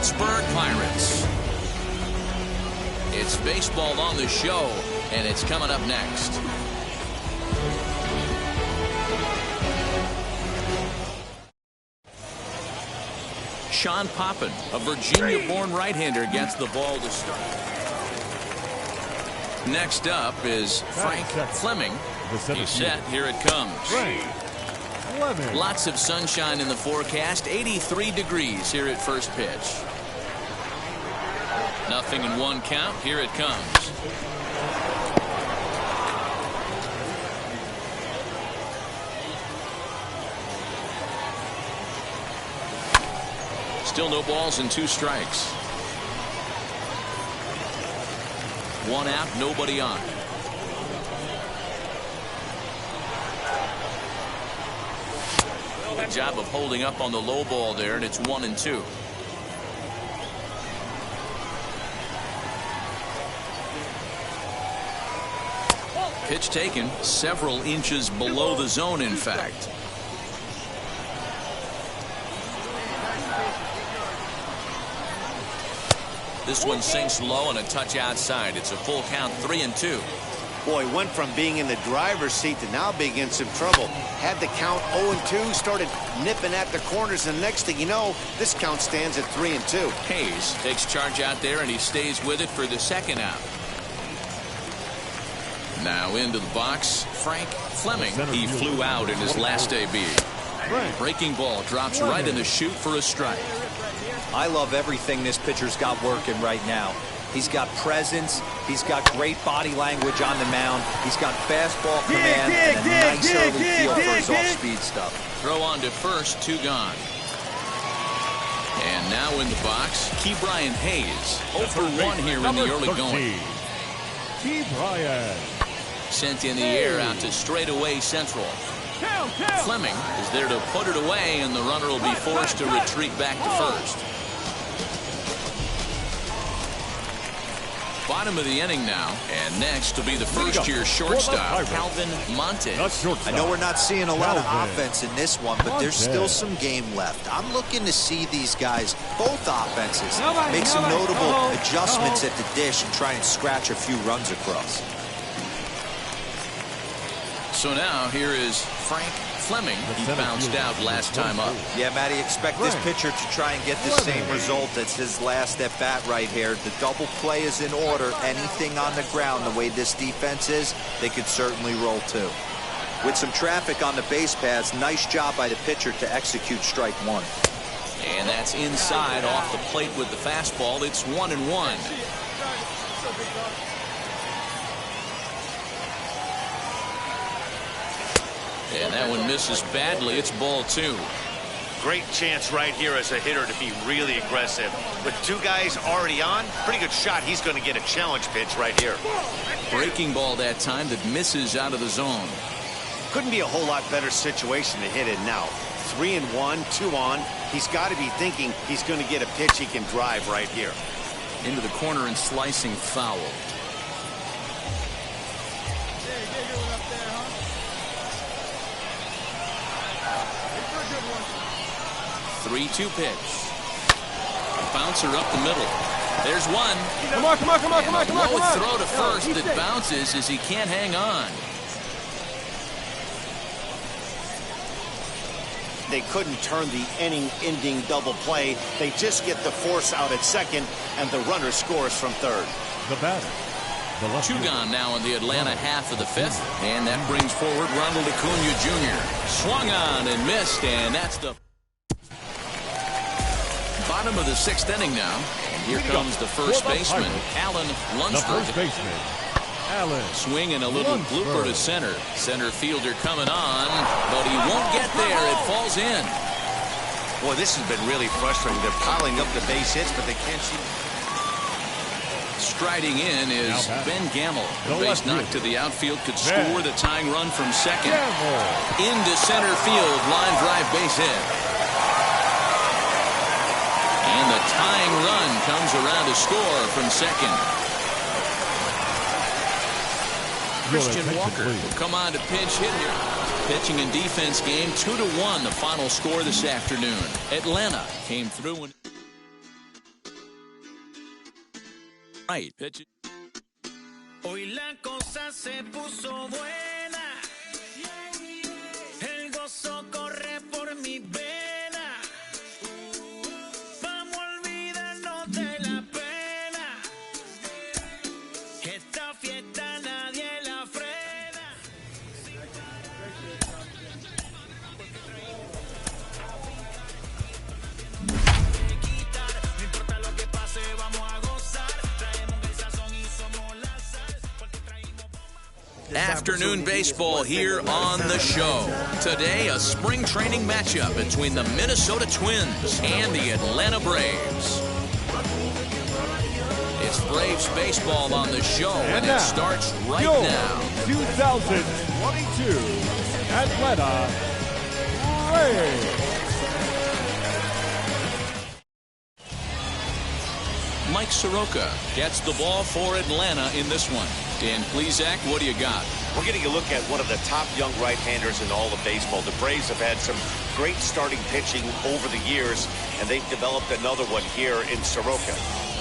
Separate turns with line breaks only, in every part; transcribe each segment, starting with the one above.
Pittsburgh Pirates. It's baseball on the show, and it's coming up next. Sean Poppin, a Virginia-born right-hander, gets the ball to start. Next up is Frank Fleming. He's set. Here it comes. Lots of sunshine in the forecast. 83 degrees here at first pitch. Nothing in one count. Here it comes. Still no balls and 2 strikes. 1 out, nobody on. Good job of holding up on the low ball there, and it's 1-2. Pitch taken several inches below the zone, in fact. This one sinks low and a touch outside. It's a full count, 3-2.
Boy, went from being in the driver's seat to now being in some trouble. Had the count 0-2, started nipping at the corners, and next thing you know, this count stands at 3-2.
Hayes takes charge out there, and he stays with it for the second out. Now into the box, Frank Fleming. He flew out in his last AB. Breaking ball drops right in the chute for a strike.
I love everything this pitcher's got working right now. He's got presence. He's got great body language on the mound. He's got fastball command and a nice early feel for his off-speed stuff.
Throw on to first, 2 gone. And now in the box, Key Brian Hayes. 0 for 1 here in the early going.
Key Brian.
Sent in the air out to straightaway central. Fleming is there to put it away, and the runner will be forced to retreat back to first. Bottom of the inning now, and next will be the first-year shortstop, Calvin Montes.
I know we're not seeing a lot of offense in this one, but there's still some game left. I'm looking to see these guys, both offenses, make some notable adjustments at the dish and try and scratch a few runs across.
So now here is Frank Fleming. He bounced out last time up.
Yeah, Matty, expect this pitcher to try and get the same result as his last at bat right here. The double play is in order. Anything on the ground, the way this defense is, they could certainly roll too. With some traffic on the base paths, nice job by the pitcher to execute strike 1.
And that's inside off the plate with the fastball. It's 1-1. And that one misses badly. It's ball 2.
Great chance right here as a hitter to be really aggressive. With 2 guys already on, pretty good shot. He's going to get a challenge pitch right here.
Breaking ball that time that misses out of the zone.
Couldn't be a whole lot better situation to hit in now. 3-1, 2 on. He's got to be thinking he's going to get a pitch he can drive right here.
Into the corner and slicing foul. 3-2 pitch. Bouncer up the middle. There's one.
Come on, come on, come on, come on, come on, come on.
Throw to first that bounces as he can't hang on.
They couldn't turn the inning-ending double play. They just get the force out at second, and the runner scores from third.
The batter.
2 gone now in the Atlanta half of the 5th. And that brings forward Ronald Acuna Jr. Swung on and missed, and that's the bottom of the 6th inning now. And here comes the first baseman, Alan Lunsford. Swing and a little blooper to center. Center fielder coming on, but he won't get there. It falls in.
Boy, this has been really frustrating. They're piling up the base hits, but they can't see.
Striding in is Ben Gamble. The base knock to the outfield could score the tying run from second. Into center field, line drive base hit. And the tying run comes around to score from second. Christian Walker will come on to pinch hit here. Pitching and defense game 2-1, the final score this afternoon. Atlanta came through. Right.
Hoy la cosa se puso buena. El gozo corre por mi vena. Vamos a olvidarnos de la pena. Esta fiesta nadie la frena. No importa lo que pase, vamos a gozar. Traemos el sazón y somos la sal. Porque traímos
Afternoon baseball here on the show. Today, a spring training matchup between the Minnesota Twins and the Atlanta Braves. It's Braves baseball on the show, and it starts right now.
2022 Atlanta Braves.
Mike Soroka gets the ball for Atlanta in this one. Dan Plesac, what do you got?
We're getting a look at one of the top young right-handers in all of baseball. The Braves have had some great starting pitching over the years, and they've developed another one here in Soroka.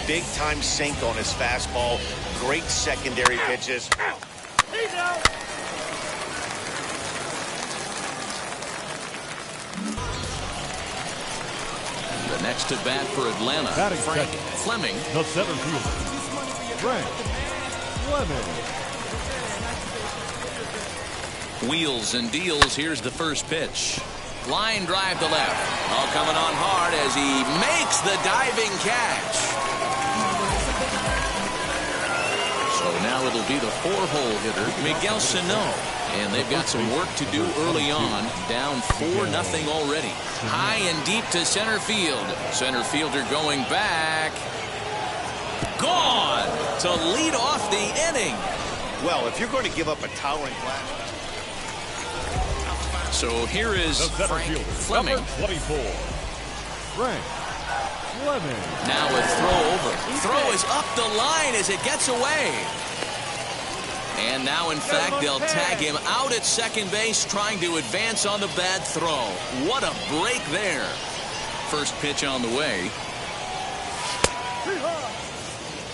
Big-time sink on his fastball, great secondary pitches.
The next to bat for Atlanta, Frank Fleming.
The center fielder, Frank Fleming.
Wheels and deals. Here's the first pitch. Line drive to left. All coming on hard as he makes the diving catch. So now it'll be the four-hole hitter, Miguel Sano. And they've got some work to do early on. Down 4-0 already. High and deep to center field. Center fielder going back. Gone to lead off the inning.
Well, if you're going to give up a towering blast.
So here is Frank Fleming.
Number 24, Frank Fleming.
Now a throw over. Throw is up the line as it gets away. And now, in fact, they'll tag him out at second base, trying to advance on the bad throw. What a break there. First pitch on the way.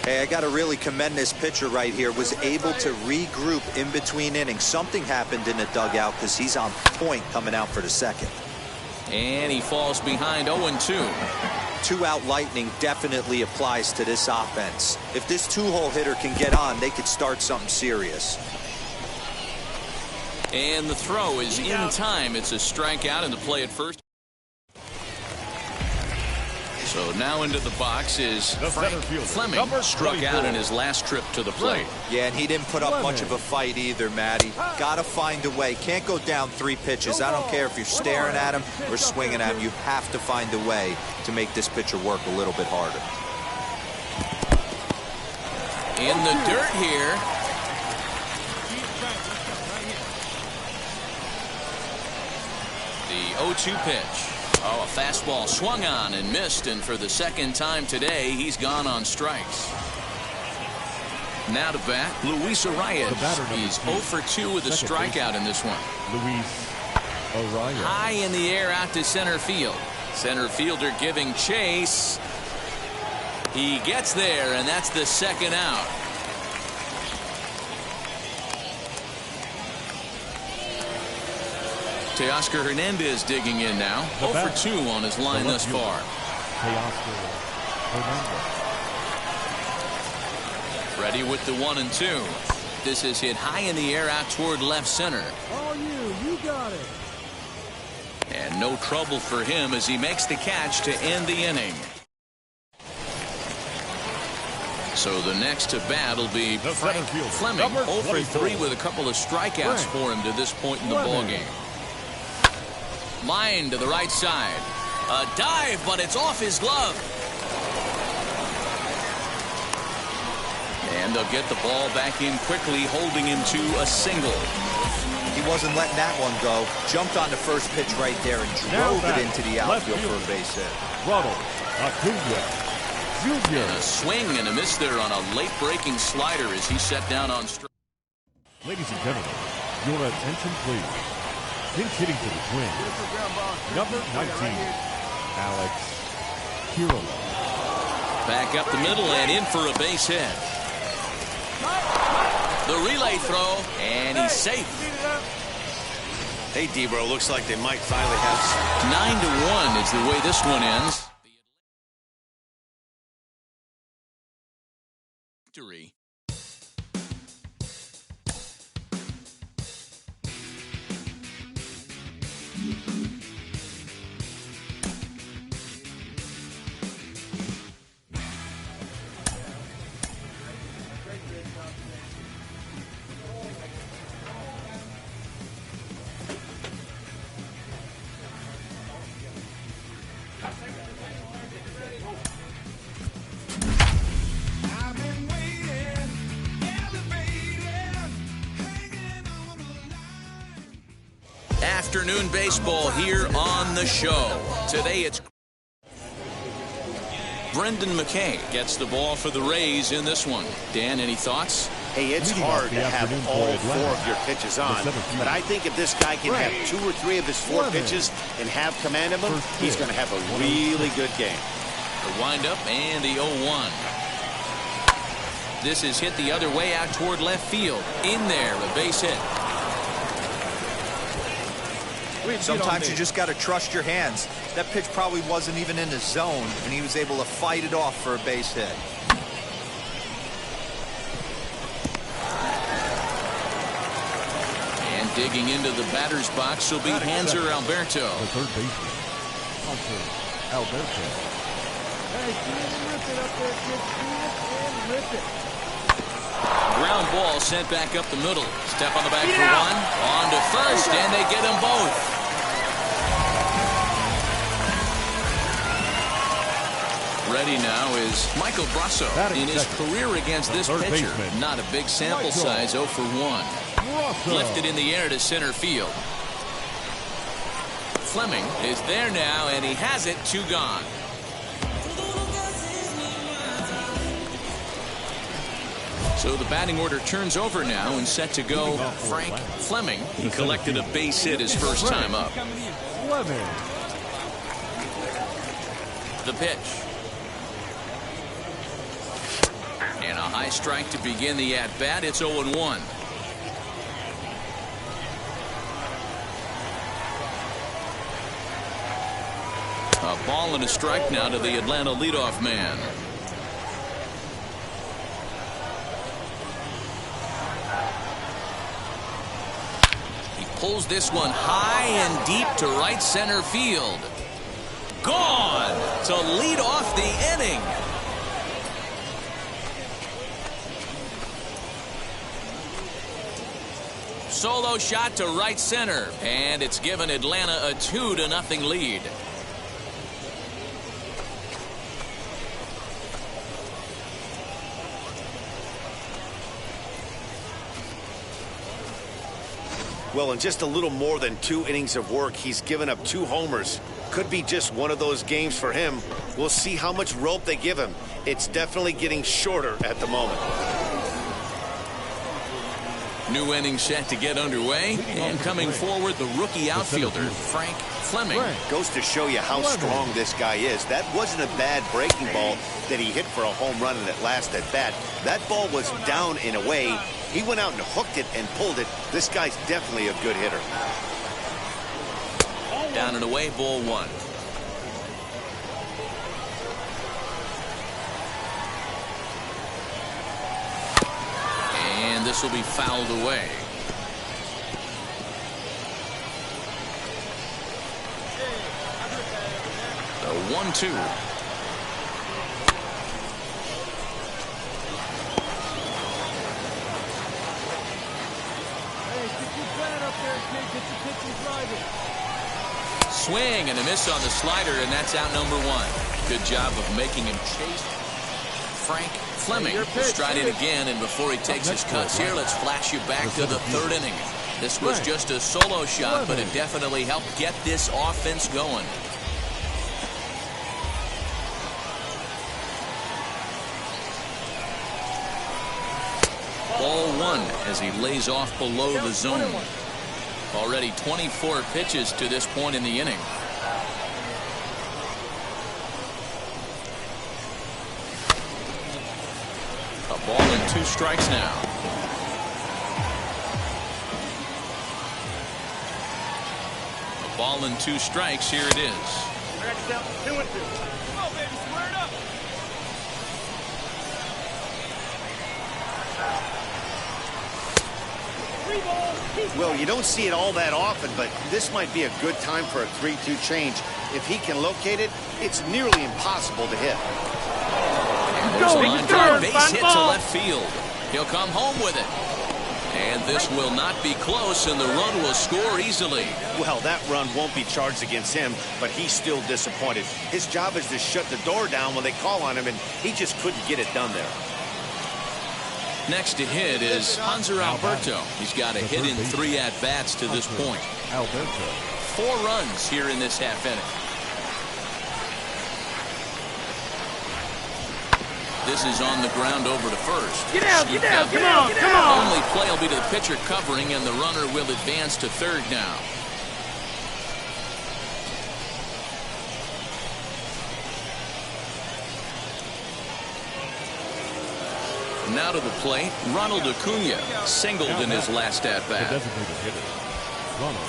Hey, I got to really commend this pitcher right here. Was able to regroup in between innings. Something happened in the dugout because he's on point coming out for the second.
And he falls behind 0-2.
Two-out lightning definitely applies to this offense. If this two-hole hitter can get on, they could start something serious.
And the throw is in time. It's a strikeout in the play at first. So now into the box is Frank Fleming. Struck out in his last trip to the plate.
Yeah, and he didn't put up much of a fight either, Matty. Gotta find a way. Can't go down 3 pitches. I don't care if you're staring at him or swinging at him. You have to find a way to make this pitcher work a little bit harder.
In the dirt here. The 0-2 pitch. Oh, a fastball swung on and missed, and for the second time today, he's gone on strikes. Now to bat, Luis Arias. He's 0 for 2 with a strikeout in this one.
Luis Arias.
High in the air out to center field. Center fielder giving chase. He gets there, and that's the second out. Teoscar Hernandez digging in now. 0 for 2 on his line thus far.
Teoscar Hernandez.
Ready with the 1-2. This is hit high in the air out toward left center.
All you got it.
And no trouble for him as he makes the catch to end the inning. So the next to bat will be Frank Fleming. 0 for 3 with a couple of strikeouts for him to this point in the ballgame. Line to the right side. A dive, but it's off his glove. And they'll get the ball back in quickly, holding him to a single.
He wasn't letting that one go. Jumped on the first pitch right there and drove it into the outfield for a base hit.
Ronald Acuna Jr.
And a swing and a miss there on a late-breaking slider as he set down on strike.
Ladies and gentlemen, your attention please. Pinch hitting to the Twins. Number 19, Alex Kirilloff.
Back up the middle and in for a base hit. The relay throw, and he's safe.
Hey, Debro, looks like they might finally have...
9-1 is the way this one ends. Victory. Afternoon baseball here on the show. Today it's Brendan McKay gets the ball for the Rays in this one. Dan, any thoughts?
Hey, it's hard to have all 4 of your pitches on, but I think if this guy can have 2 or 3 of his 4 pitches and have command of them, he's going to have a really good game.
The windup and the 0-1. This is hit the other way out toward left field. In there, a base hit.
Sometimes you just got to trust your hands. That pitch probably wasn't even in the zone, and he was able to fight it off for a base hit.
And digging into the batter's box will be Hanser Alberto.
The third baseman, Hanser Alberto. Hey, rip it up there, kid. And rip it.
Ground ball sent back up the middle. Step on the back for one. On to first, and they get them both. Ready now is Michael Brasso in his career against this pitcher. Not a big sample size, 0 for 1. Lifted in the air to center field. Fleming is there now, and he has it. 2 gone. So the batting order turns over now and set to go Frank Fleming. He collected a base hit his first time up. The pitch. And a high strike to begin the at-bat. It's 0-1. A ball and a strike now to the Atlanta leadoff man. He pulls this one high and deep to right center field. Gone to lead off the inning. Solo shot to right center, and it's given Atlanta a 2-0 lead.
Well, in just a little more than 2 innings of work, he's given up 2 homers. Could be just one of those games for him. We'll see how much rope they give him. It's definitely getting shorter at the moment.
New inning set to get underway, and coming forward, the rookie outfielder, Frank Fleming.
Goes to show you how strong this guy is. That wasn't a bad breaking ball that he hit for a home run in that last at bat. That ball was down in a way. He went out and hooked it and pulled it. This guy's definitely a good hitter.
Down and away, ball 1. And this will be fouled away. The 1-2. Swing and a miss on the slider, and that's out number 1. Good job of making him chase. Frank Fleming striding again, and before he takes his cuts here, let's flash you back to the 3rd inning. This was just a solo shot, but it definitely helped get this offense going. Ball 1 as he lays off below the zone. Already 24 pitches to this point in the inning. Ball and 2 strikes now. A ball and 2 strikes. Here it is.
Well, you don't see it all that often, but this might be a good time for a 3-2 change. If he can locate it, it's nearly impossible to hit.
And there's a line drive base hit to left field. He'll come home with it. And this will not be close, and the run will score easily.
Well, that run won't be charged against him, but he's still disappointed. His job is to shut the door down when they call on him, and he just couldn't get it done there.
Next to hit is Hanser Alberto. He's got a hit in 3 at-bats to this point. 4 runs here in this half inning. This is on the ground over to first.
Get out, come on, come on.
Only play will be to the pitcher covering, and the runner will advance to third now. Now to the plate, Ronald Acuna singled in his last at-bat.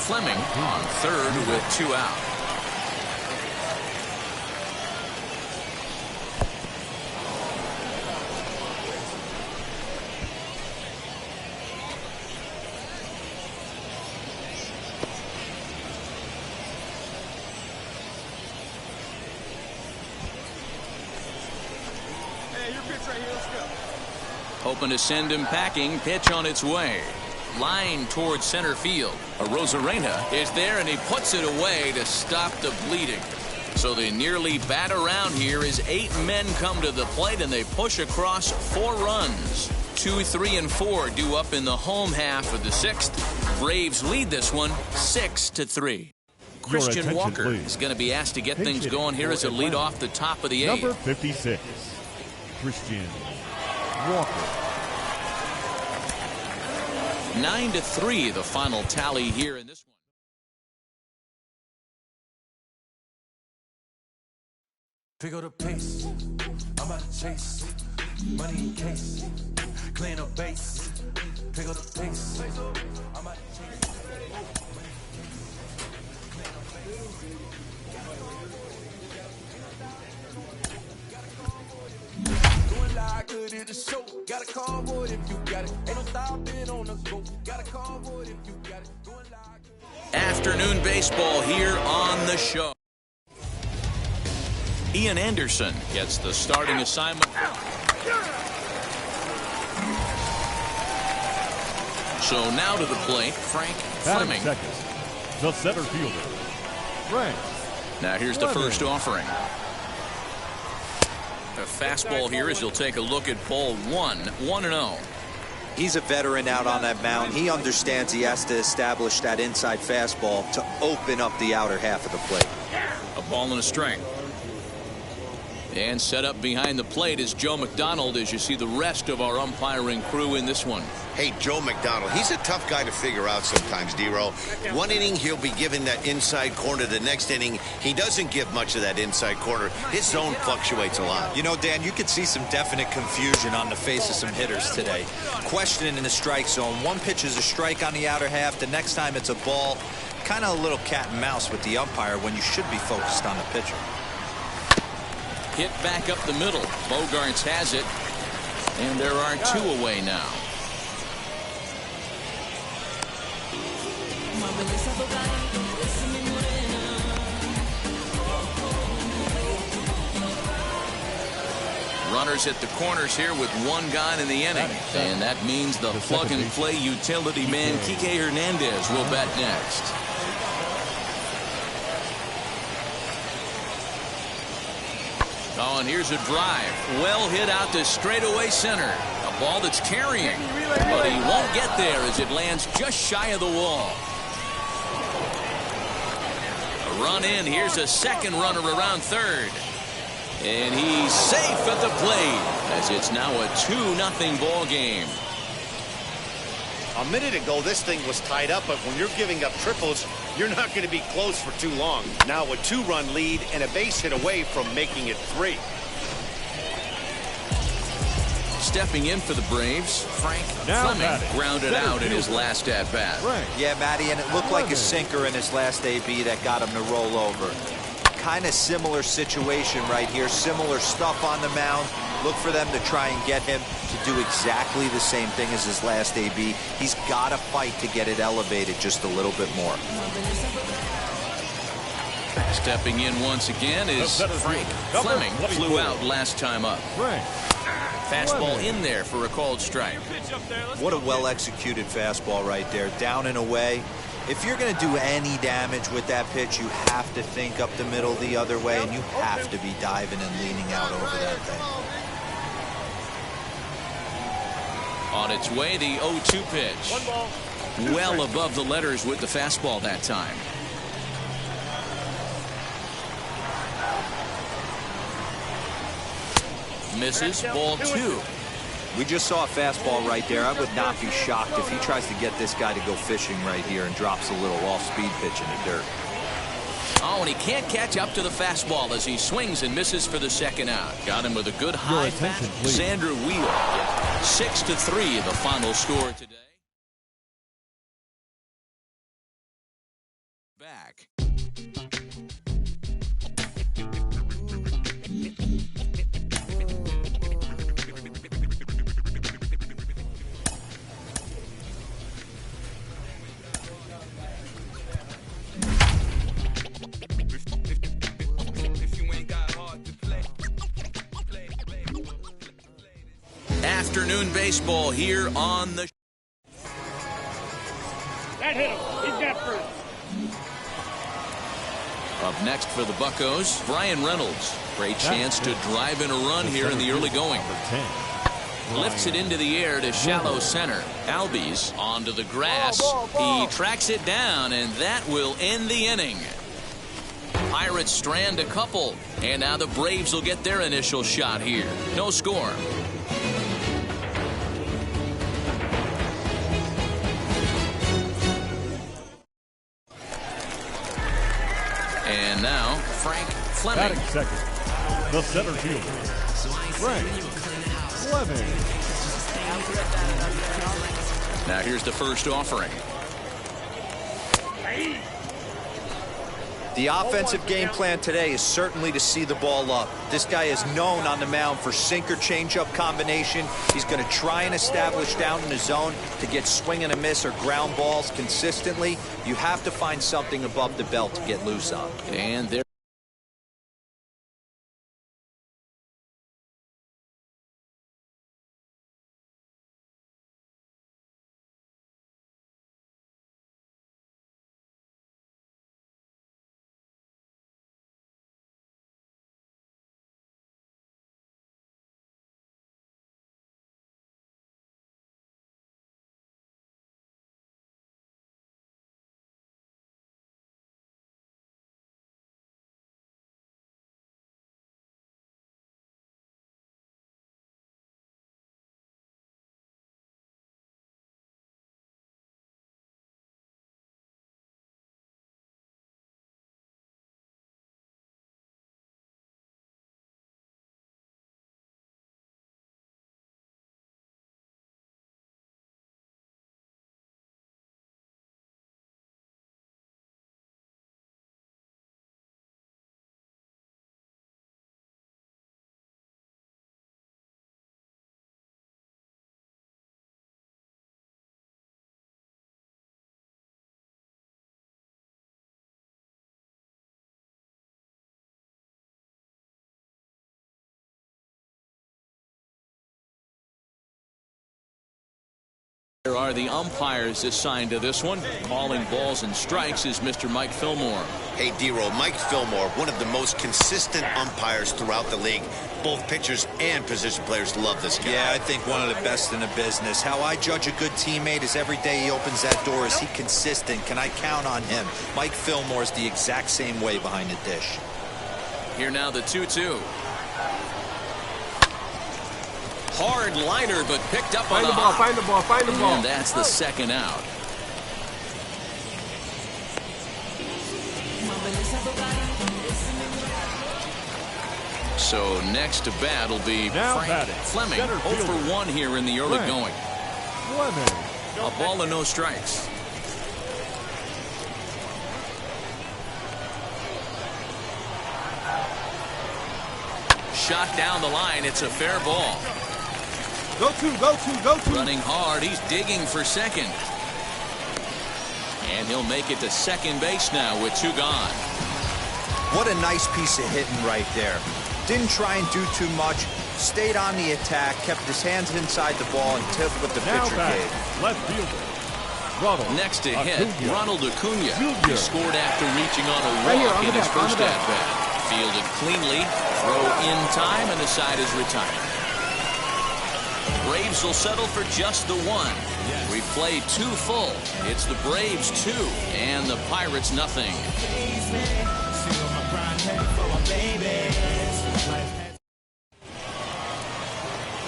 Fleming on third with 2 out.
Hey, your pitch right here, let's go.
Hoping to send him packing. Pitch on its way. Line towards center field. Arozarena is there, and he puts it away to stop the bleeding. So they nearly bat around here as 8 men come to the plate, and they push across 4 runs. 2, 3, and 4 due up in the home half of the 6th. Braves lead this one 6-3. Christian Walker is going to be asked to get things going here as a lead off the top of the 8th.
Number 56, Christian Walker.
9-3 the final tally here in this one.
Pick up the pace. I'm about to chase. Money in case. Clean up base. Pick up the pace. I'm about to chase. Good in the show. Got a convoy if you got it. Ain't no stopping on the go. Got a convoy if you got it. Going live.
Afternoon baseball here on the show. Ian Anderson gets the starting assignment. So now to the plate, Frank Fleming.
The center fielder, Frank.
Now here's the first offering. A fastball here as he'll take a look at ball 1, 1-0.
He's a veteran out on that mound. He understands he has to establish that inside fastball to open up the outer half of the plate.
A ball and a strike. And set up behind the plate is Joe McDonald as you see the rest of our umpiring crew in this one.
Hey, Joe McDonald, he's a tough guy to figure out sometimes, D-Row. One inning, he'll be giving that inside corner. The next inning, he doesn't give much of that inside corner. His zone fluctuates a lot.
You know, Dan, you could see some definite confusion on the face of some hitters today. Questioning in the strike zone. One pitch is a strike on the outer half. The next time it's a ball. Kind of a little cat and mouse with the umpire when you should be focused on the pitcher.
Hit back up the middle. Bogarts has it. And there are 2 away now. Runners at the corners here with 1 gone in the inning. And that means the plug-and-play utility man, Kike Hernandez, will bat next. Oh, and here's a drive. Well hit out to straightaway center. A ball that's carrying. But he won't get there as it lands just shy of the wall. A run in. Here's a second runner around third. And he's safe at the plate as it's now a 2-0 ball game.
A minute ago, this thing was tied up, but when you're giving up triples, you're not going to be close for too long. Now a 2-run lead and a base hit away from making it 3.
Stepping in for the Braves, Frank Fleming grounded out in his last at-bat.
Yeah, Matty, and it looked like a sinker in his last AB that got him to roll over. Kind of similar situation right here. Similar stuff on the mound. Look for them to try and get him to do exactly the same thing as his last AB. He's got to fight to get it elevated just a little bit more.
Stepping in once again is Frank Fleming. Flew out last time up. Fastball in there for a called strike.
What a well-executed fastball right there. Down and away. If you're going to do any damage with that pitch, you have to think up the middle the other way, and you have to be diving and leaning out over that thing.
On its way, the 0-2 pitch. Well above the letters with the fastball that time. Misses, ball 2.
We just saw a fastball right there. I would not be shocked if he tries to get this guy to go fishing right here and drops a little off-speed pitch in the dirt.
Oh, and he can't catch up to the fastball as he swings and misses for the second out. Got him with a good high bat. Xander Wheeler. 6-3 the final score today. Back. Afternoon baseball here on the.
That hit him. He's got first.
Up next for the Buccos, Brian Reynolds. Great chance to drive in a run here in the early going. Lifts it into the air to shallow center. Albies onto the grass. He tracks it down, and that will end the inning. Pirates strand a couple, and now the Braves will get their initial shot here. No score. And now, Frank Fleming.
Batting second, the center fielder, Frank Fleming.
Now here's the first offering.
The offensive game plan today is certainly to see the ball up. This guy is known on the mound for sinker changeup combination. He's going to try and establish down in the zone to get swing and a miss or ground balls consistently. You have to find something above the belt to get loose on.
And there. There are the umpires assigned to this one. Calling balls and strikes is Mr. Mike Fillmore.
Hey, D-Roll, Mike Fillmore, one of the most consistent umpires throughout the league. Both pitchers and position players love this guy.
Yeah, I think one of the best in the business. How I judge a good teammate is every day he opens that door. Is he consistent? Can I count on him? Mike Fillmore is the exact same way behind the dish.
Here now the 2-2. Hard liner, but picked up on the hop.
Find the ball, find the ball.
And that's the second out. So next to bat will be
Now
Frank
batting,
Fleming.
center
0 for
fielder.
1 here in the early
Frank
going.
Fleming.
A ball and no strikes. Shot down the line. It's a fair ball.
Go to.
Running hard. He's digging for second. And he'll make it to second base now with 2 gone.
What a nice piece of hitting right there. Didn't try and do too much. Stayed on the attack. Kept his hands inside the ball and tipped what the
Now
pitcher
back,
gave.
left fielder. Ronald
Next to hit,
Acuna.
Ronald Acuna.
Jr.
He scored after reaching on a
Right here,
walk
on
in
the
his
back, on
first
the back.
at-bat. Fielded cleanly, throw in time, and the side is retired. Braves will settle for just the 1. We play 2 full. It's the Braves 2 and the Pirates nothing.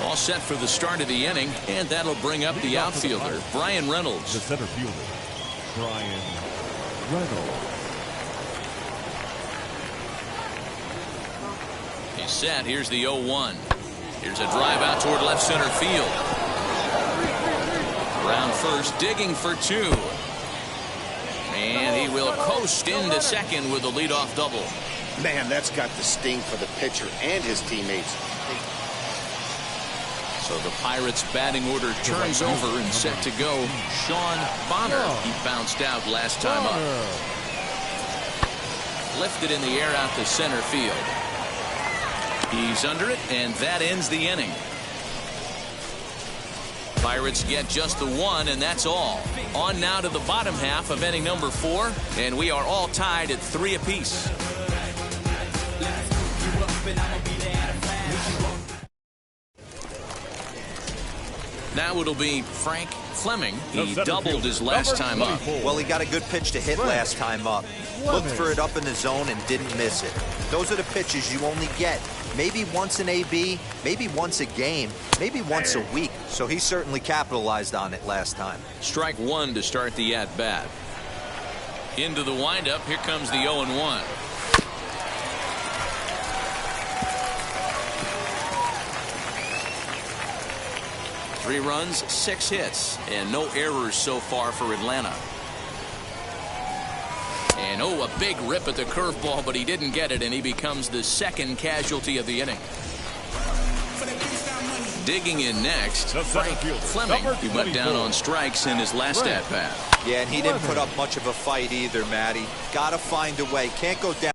All set for the start of the inning, and that'll bring up the outfielder, Brian
The
Reynolds.
center fielder, Brian Reynolds.
He's set. Here's the 0-1. Here's a drive out toward left center field. Around first, digging for 2. And he will coast into second with a leadoff double.
Man, that's got the sting for the pitcher and his teammates.
So the Pirates batting order turns over and set to go. Sean Bonner. He bounced out last time up. Lifted in the air out to center field. He's under it, and that ends the inning. Pirates get just the 1, and that's all. On now to the bottom half of inning number 4, and we are all tied at 3 apiece. Now it'll be Frank Fleming. He doubled his last time up.
Well, he got a good pitch to hit last time up. Looked for it up in the zone and didn't miss it. Those are the pitches you only get maybe once in AB, maybe once a game, maybe once a week. So he certainly capitalized on it last time.
Strike 1 to start the at-bat. Into the windup. Here comes the 0-1. Three runs, 6 hits, and no errors so far for Atlanta. And a big rip at the curveball, but he didn't get it, and he becomes the second casualty of the inning. Digging in next, Frank Fleming. He went down on strikes in his last at-bat.
Yeah, and he didn't put up much of a fight either, Matty. Gotta find a way. Can't go down.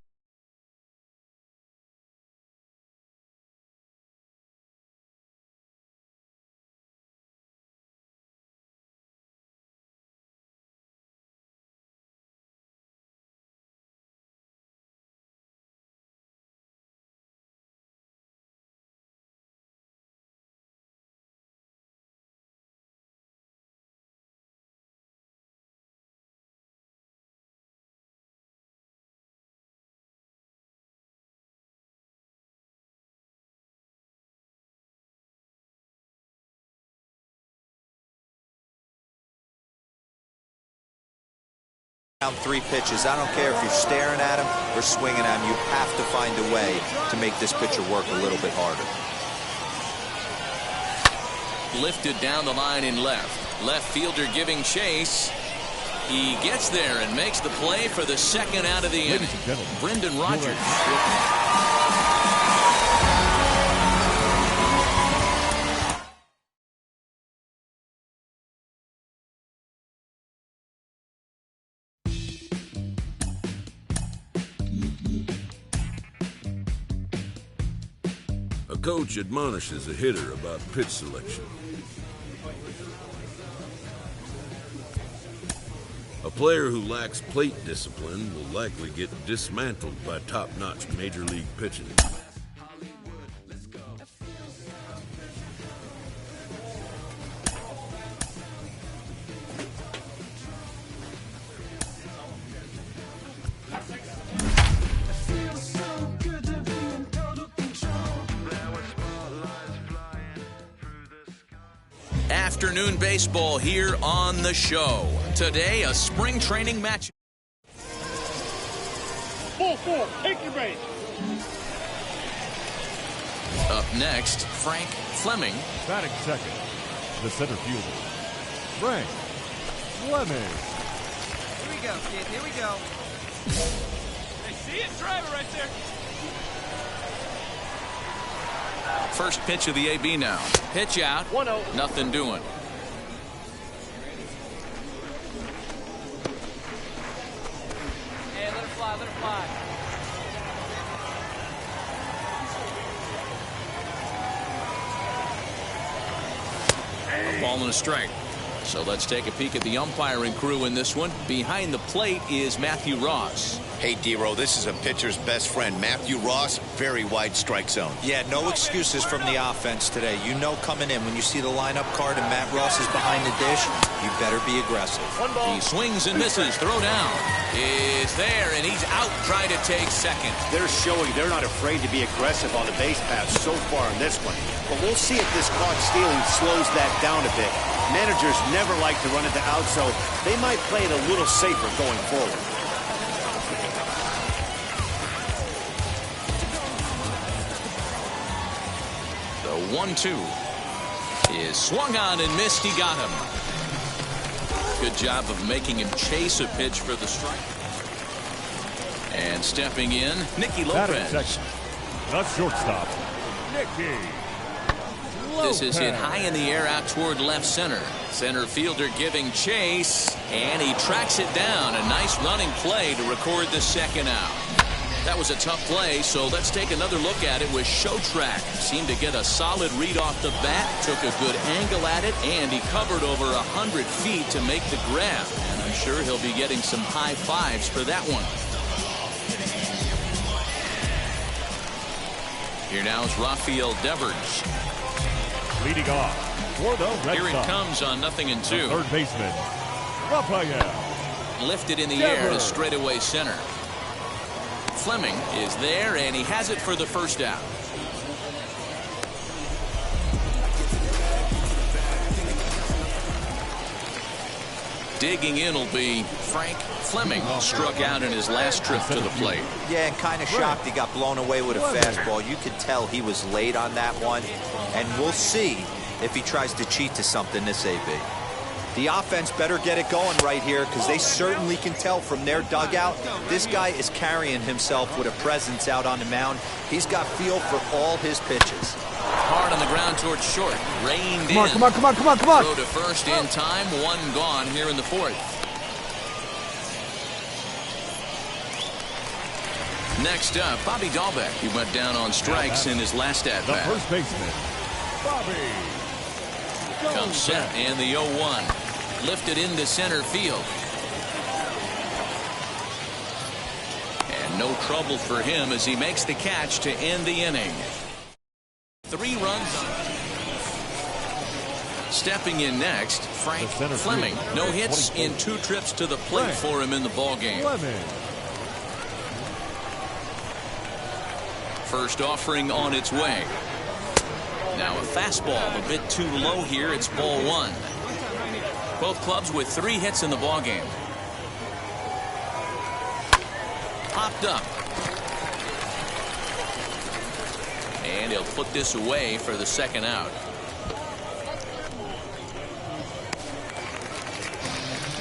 Down 3 pitches. I don't care if you're staring at him or swinging at him. You have to find a way to make this pitcher work a little bit harder.
Lifted down the line in left. Left fielder giving chase. He gets there and makes the play for the second out of the inning. Brendan Rodgers.
A coach admonishes a hitter about pitch selection. A player who lacks plate discipline will likely get dismantled by top-notch major league pitching.
Afternoon baseball here on the show. Today, a spring training match.
Full, take your base.
next, Frank Fleming.
Batting second, the center fielder, Frank Fleming.
Here we go, kid. Here we go. Hey, see it? Driver right there.
First pitch of the AB now. Pitch out.
1-0.
Nothing doing.
Hey, let her fly. Let her fly.
A ball and a strike. So let's take a peek at the umpiring crew in this one. Behind the plate is Matthew Ross.
Hey, D-Row, this is a pitcher's best friend, Matthew Ross. Very wide strike zone.
Yeah, no excuses from the offense today. You know coming in when you see the lineup card and Matt Ross is behind the dish, you better be aggressive.
He swings and misses. Throw down is there, and he's out trying to take second.
They're showing they're not afraid to be aggressive on the base paths so far in this one. But we'll see if this caught stealing slows that down a bit. Managers never like to run it out, so they might play it a little safer going forward.
The 1-2 is swung on and missed. He got him. Good job of making him chase a pitch for the strike. And stepping in, Nicky Lopez.
Second, the shortstop, Nicky Lopez.
This is hit high in the air out toward left center. Center fielder giving chase, and he tracks it down. A nice running play to record the second out. That was a tough play, so let's take another look at it with Showtrack. Seemed to get a solid read off the bat, took a good angle at it, and he covered over 100 feet to make the grab. And I'm sure he'll be getting some high fives for that one. Here now is Rafael Devers.
Leading off for the Red
Here it
Sox,
comes on 0-2.
third baseman, Rafael.
Lifted in the air to straightaway center. Fleming is there, and he has it for the first out. Digging in will be Frank Fleming. Struck out in his last trip to the plate.
Yeah, and kind of shocked he got blown away with a fastball. You could tell he was late on that one, and we'll see if he tries to cheat to something this AB. The offense better get it going right here because they certainly can tell from their dugout this guy is carrying himself with a presence out on the mound. He's got feel for all his pitches.
Hard on the ground towards short. Reined in.
Come on.
Throw to first in time. One gone here in the fourth. Next up, Bobby Dahlbeck. He went down on strikes in his last at-bat.
The first baseman, Bobby.
Comes set and the 0-1. Lifted into center field. And no trouble for him as he makes the catch to end the inning. 3 runs. Stepping in next, Frank Fleming. No hits in 2 trips to the plate for him in the ballgame. First offering on its way. Now a fastball a bit too low here. It's ball 1. Both clubs with 3 hits in the ballgame. Popped up. And he'll put this away for the second out.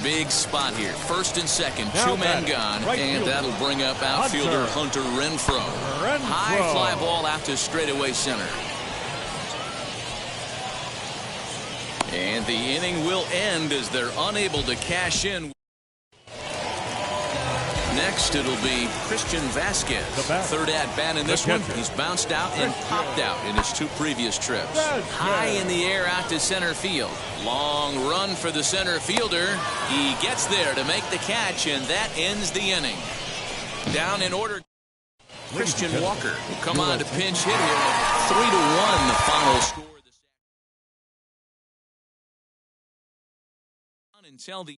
Big spot here. First and second. 2 men gone. And that'll bring up outfielder Hunter Renfroe. High fly ball out to straightaway center. And the inning will end as they're unable to cash in. Next, it'll be Christian Vasquez. Third at-bat in this one. He's bounced out and popped out in his 2 previous trips. High in the air out to center field. Long run for the center fielder. He gets there to make the catch, and that ends the inning. Down in order, Christian Walker will come on to pinch hit here. 3-1 the final score. Until the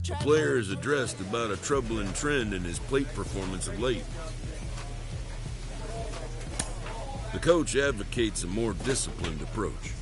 The player has addressed about a troubling trend in his plate performance of late. The coach advocates a more disciplined approach.